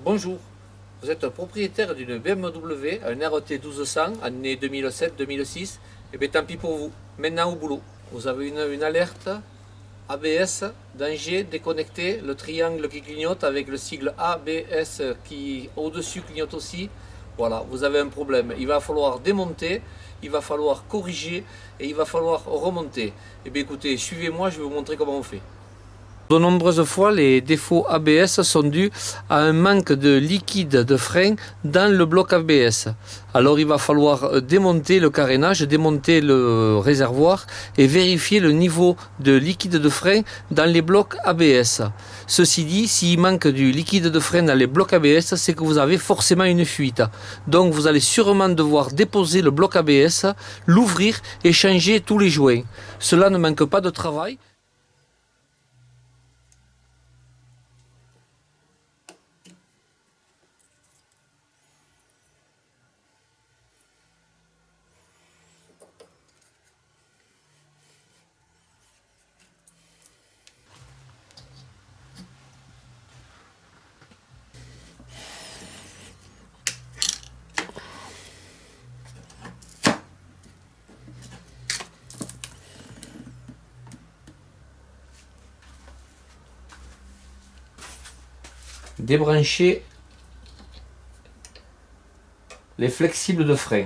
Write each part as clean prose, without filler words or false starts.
Bonjour, vous êtes propriétaire d'une BMW, un RT 1200, année 2007-2006. Et bien tant pis pour vous, maintenant au boulot. Vous avez une alerte ABS, danger, déconnecté, le triangle qui clignote avec le sigle ABS qui au-dessus clignote aussi. Voilà, vous avez un problème. Il va falloir démonter, il va falloir corriger et il va falloir remonter. Et bien écoutez, suivez-moi, je vais vous montrer comment on fait. De nombreuses fois, les défauts ABS sont dus à un manque de liquide de frein dans le bloc ABS. Alors il va falloir démonter le carénage, démonter le réservoir et vérifier le niveau de liquide de frein dans les blocs ABS. Ceci dit, s'il manque du liquide de frein dans les blocs ABS, c'est que vous avez forcément une fuite. Donc vous allez sûrement devoir déposer le bloc ABS, l'ouvrir et changer tous les joints. Cela ne manque pas de travail. Débrancher les flexibles de frein.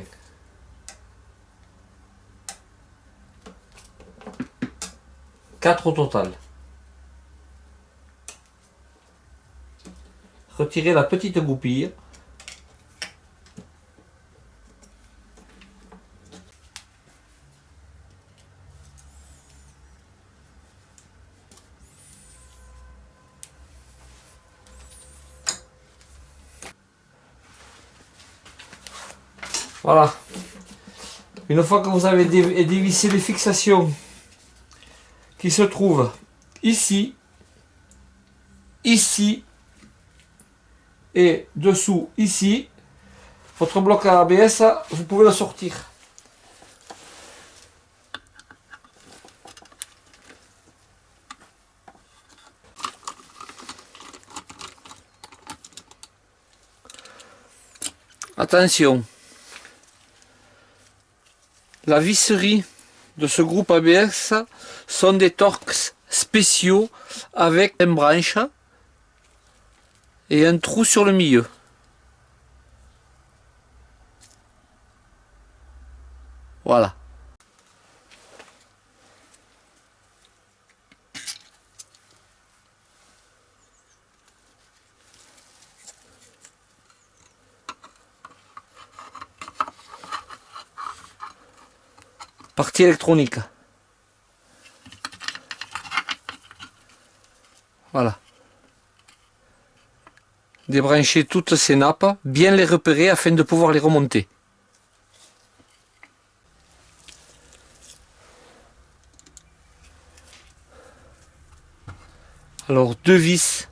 Quatre au total. Retirer la petite goupille. Voilà. Une fois que vous avez dévissé les fixations qui se trouvent ici, ici et dessous ici, votre bloc à ABS, vous pouvez le sortir. Attention, la visserie de ce groupe ABS sont des Torx spéciaux avec une branche et un trou sur le milieu. Voilà. Partie électronique. Voilà. Débrancher toutes ces nappes, bien les repérer afin de pouvoir les remonter. Alors deux vis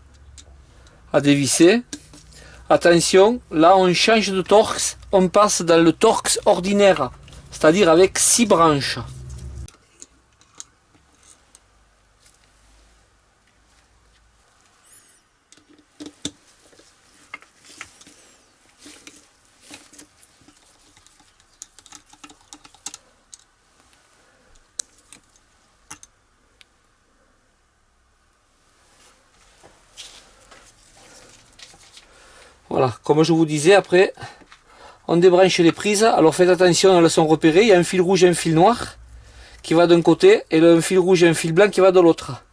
à dévisser. Attention, là on change de Torx, on passe dans le Torx ordinaire, c'est-à-dire avec 6 branches. Voilà, comme je vous disais, après on débranche les prises. Alors faites attention, elles sont repérées. Il y a un fil rouge et un fil noir qui va d'un côté et un fil rouge et un fil blanc qui va de l'autre.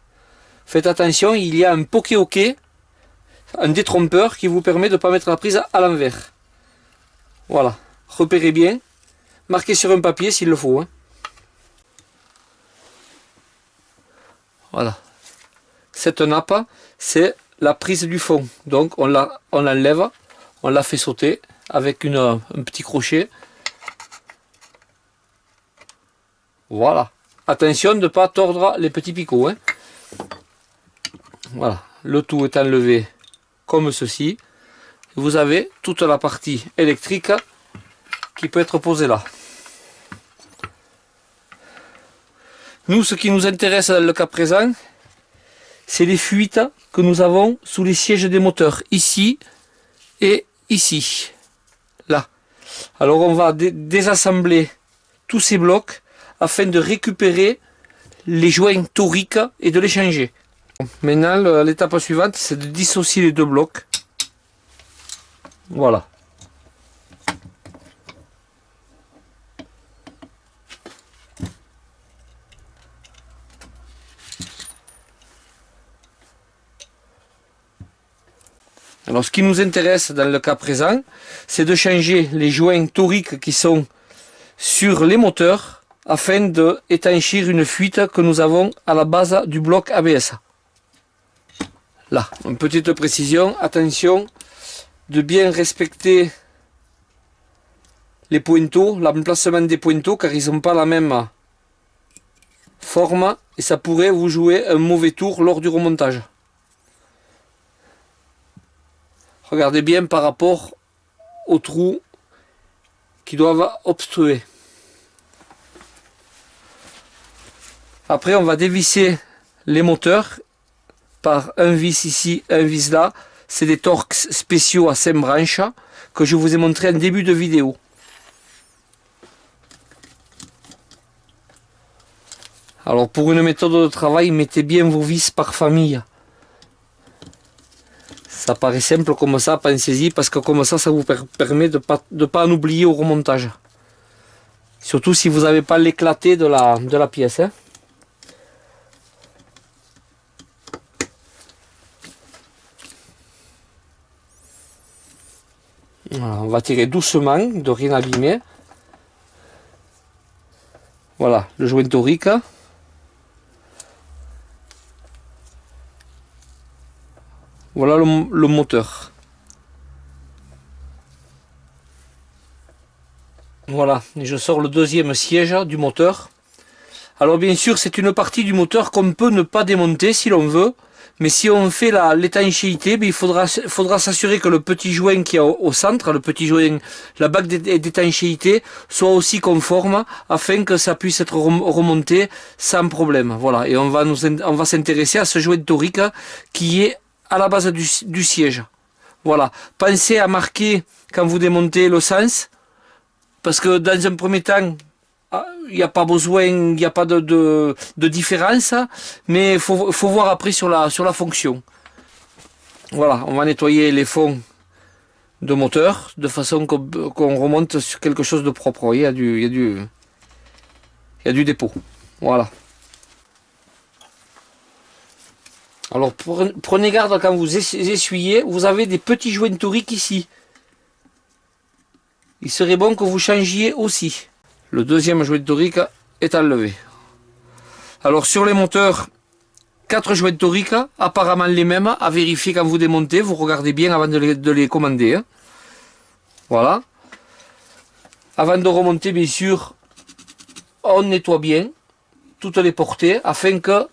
Faites attention, il y a un poké-ok, un détrompeur qui vous permet de ne pas mettre la prise à l'envers. Voilà, repérez bien, marquez sur un papier s'il le faut. Voilà, cette nappe, c'est la prise du fond. Donc on l'enlève, on la fait sauter avec un petit crochet. Voilà. Attention de ne pas tordre les petits picots. Voilà. Le tout est enlevé comme ceci. Vous avez toute la partie électrique qui peut être posée là. Nous, ce qui nous intéresse dans le cas présent, c'est les fuites que nous avons sous les sièges des moteurs. Ici, et ici, là. Alors on va désassembler tous ces blocs afin de récupérer les joints toriques et de les changer. Maintenant, l'étape suivante, c'est de dissocier les deux blocs. Voilà. Alors ce qui nous intéresse dans le cas présent, c'est de changer les joints toriques qui sont sur les moteurs afin d'étanchir une fuite que nous avons à la base du bloc ABS. Là, une petite précision, attention de bien respecter les pointeaux, l'emplacement des pointeaux, car ils n'ont pas la même forme et ça pourrait vous jouer un mauvais tour lors du remontage. Regardez bien par rapport aux trous qui doivent obstruer. Après, on va dévisser les moteurs par un vis ici, un vis là. C'est des Torx spéciaux à 5 branches que je vous ai montré en début de vidéo. Alors pour une méthode de travail, mettez bien vos vis par famille. Ça paraît simple comme ça, pensez-y, parce que comme ça vous permet de pas en oublier au remontage. Surtout si vous n'avez pas l'éclaté de la pièce. Hein. Voilà, on va tirer doucement, de rien abîmer. Voilà, le joint torique. Voilà le moteur. Voilà, et je sors le deuxième siège du moteur. Alors bien sûr, c'est une partie du moteur qu'on peut ne pas démonter si l'on veut. Mais si on fait l'étanchéité, il faudra s'assurer que le petit joint qui est au centre, le petit joint, la bague d'étanchéité, soit aussi conforme afin que ça puisse être remonté sans problème. Voilà, et on va s'intéresser à ce joint torique qui est à la base du siège. Voilà, pensez à marquer quand vous démontez le sens, parce que dans un premier temps, il n'y a pas besoin, il n'y a pas de différence, mais il faut voir après sur la fonction. Voilà, on va nettoyer les fonds de moteur de façon qu'on remonte sur quelque chose de propre. Vous voyez, il y a du dépôt. Voilà. Alors prenez garde quand vous essuyez, vous avez des petits joints toriques ici. Il serait bon que vous changiez aussi. Le deuxième joint torique est enlevé. Alors sur les moteurs, 4 joints toriques, apparemment les mêmes, à vérifier quand vous démontez, vous regardez bien avant de les commander. Hein. Voilà. Avant de remonter, bien sûr, on nettoie bien toutes les portées afin que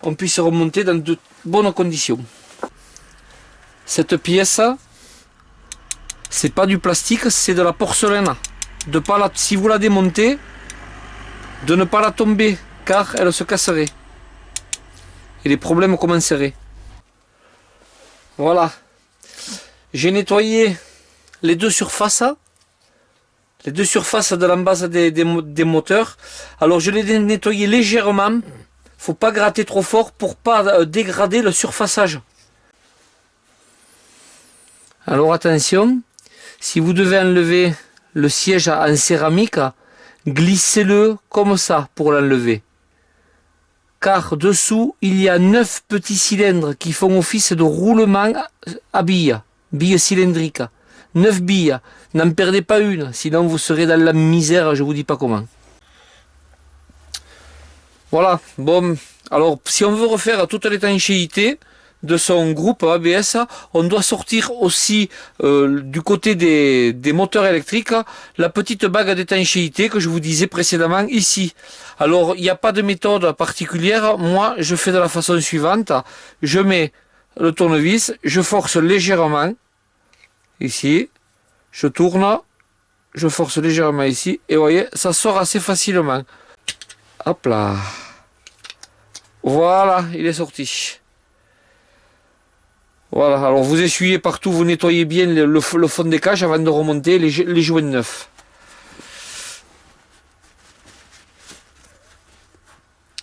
on puisse remonter dans de bonnes conditions. Cette pièce, c'est pas du plastique, c'est de la porcelaine. Si vous la démontez, de ne pas la tomber, car elle se casserait. Et les problèmes commenceraient. Voilà. J'ai nettoyé les deux surfaces. Les deux surfaces de l'embase des moteurs. Alors je les ai nettoyées légèrement. Faut pas gratter trop fort pour pas dégrader le surfaçage. Alors attention, si vous devez enlever le siège en céramique, glissez-le comme ça pour l'enlever. Car dessous, il y a 9 petits cylindres qui font office de roulement à billes cylindriques. 9 billes. N'en perdez pas une, sinon vous serez dans la misère, je vous dis pas comment. Voilà, bon, alors si on veut refaire toute l'étanchéité de son groupe ABS, on doit sortir aussi du côté des moteurs électriques la petite bague d'étanchéité que je vous disais précédemment ici. Alors il n'y a pas de méthode particulière, moi je fais de la façon suivante, je mets le tournevis, je force légèrement ici, je tourne, je force légèrement ici et vous voyez ça sort assez facilement. Hop là. Voilà, il est sorti. Voilà, alors vous essuyez partout, vous nettoyez bien le fond des cages avant de remonter les joints neufs.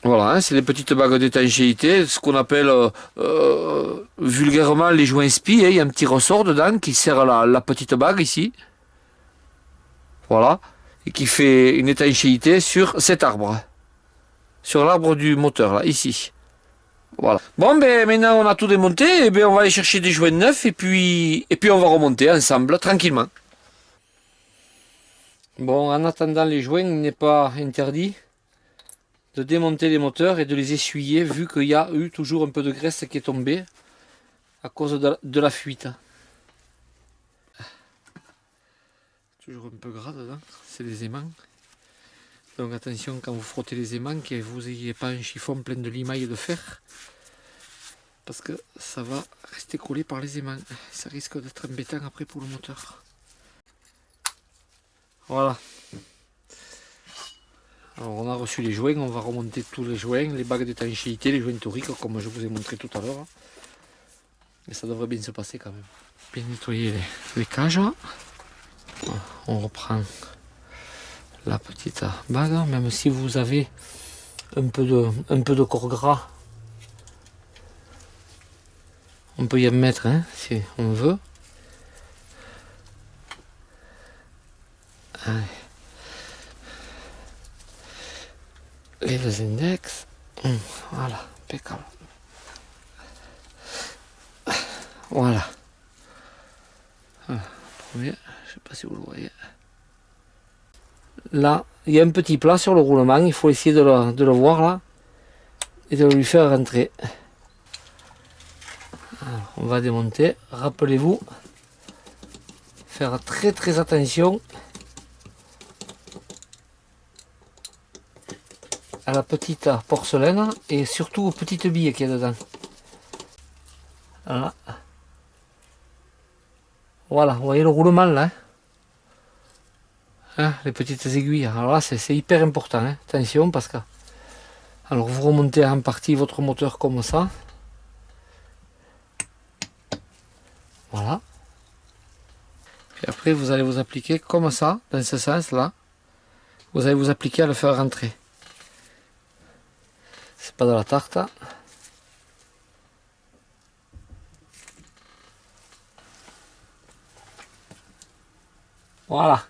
Voilà, hein, c'est les petites bagues d'étanchéité, ce qu'on appelle vulgairement les joints spi. Hein, il y a un petit ressort dedans qui sert la petite bague ici. Voilà, et qui fait une étanchéité sur cet arbre. Sur l'arbre du moteur, là, ici. Voilà. Bon, ben maintenant on a tout démonté, et ben on va aller chercher des joints neufs, et puis on va remonter ensemble, tranquillement. Bon, en attendant les joints, il n'est pas interdit de démonter les moteurs et de les essuyer, vu qu'il y a eu toujours un peu de graisse qui est tombée à cause de la fuite. Toujours un peu gras dedans, c'est des aimants. Donc attention quand vous frottez les aimants, que vous n'ayez pas un chiffon plein de limailles de fer, parce que ça va rester collé par les aimants. Ça risque d'être embêtant après pour le moteur. Voilà. Alors on a reçu les joints, on va remonter tous les joints, les bagues d'étanchéité, les joints toriques comme je vous ai montré tout à l'heure. Et ça devrait bien se passer quand même. Bien nettoyer les cages. On reprend la petite bague, même si vous avez un peu de corps gras, on peut y en mettre hein, si on veut. Allez. Les index, voilà, impeccable. Voilà. Premier, je sais pas si vous le voyez. Là, il y a un petit plat sur le roulement, il faut essayer de le voir là et de lui faire rentrer. Alors, on va démonter, rappelez-vous, faire très attention à la petite porcelaine et surtout aux petites billes qu'il y a dedans. Voilà. Voilà, vous voyez le roulement là, hein, les petites aiguilles. Alors là, c'est hyper important, hein. Attention parce que alors vous remontez en partie votre moteur comme ça. Voilà. Et après, vous allez vous appliquer comme ça, dans ce sens-là. Vous allez vous appliquer à le faire rentrer. C'est pas de la tarte. Voilà.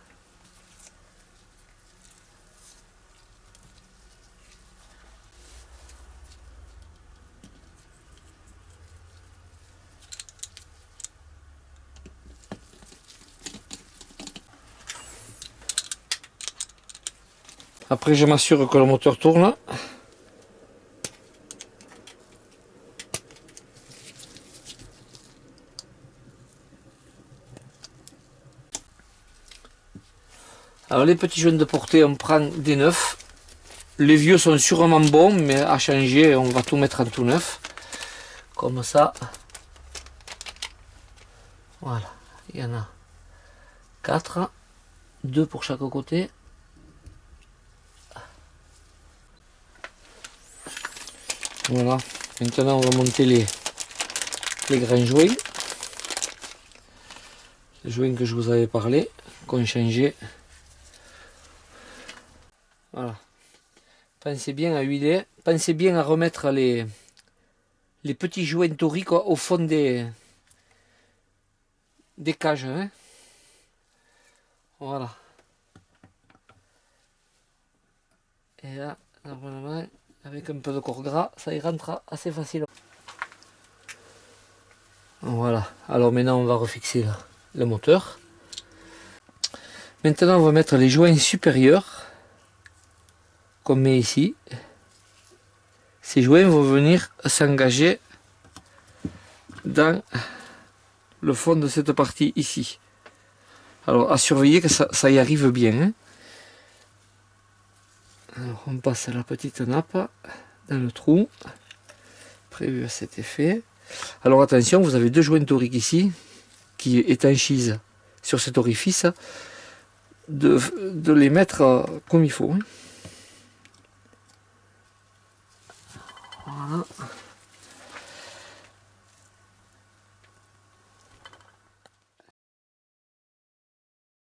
Après, je m'assure que le moteur tourne. Alors les petits joints de portée, on prend des neufs. Les vieux sont sûrement bons, mais à changer, on va tout mettre en tout neuf. Comme ça. Voilà, il y en a 4. 2 pour chaque côté. Voilà, maintenant on va monter les grands joints. Les joints que je vous avais parlé, qu'on changeait. Voilà. Pensez bien à huiler, pensez bien à remettre les petits joints toriques au fond des cages. Hein. Voilà. Et là, normalement, avec un peu de corps gras, ça y rentre assez facilement. Voilà. Alors maintenant, on va refixer le moteur. Maintenant, on va mettre les joints supérieurs. Qu'on met ici. Ces joints vont venir s'engager dans le fond de cette partie ici. Alors à surveiller que ça y arrive bien. Hein. Alors on passe la petite nappe dans le trou prévu à cet effet. Alors attention, vous avez 2 joints toriques ici qui étanchisent sur cet orifice, de les mettre comme il faut. Hein. Voilà.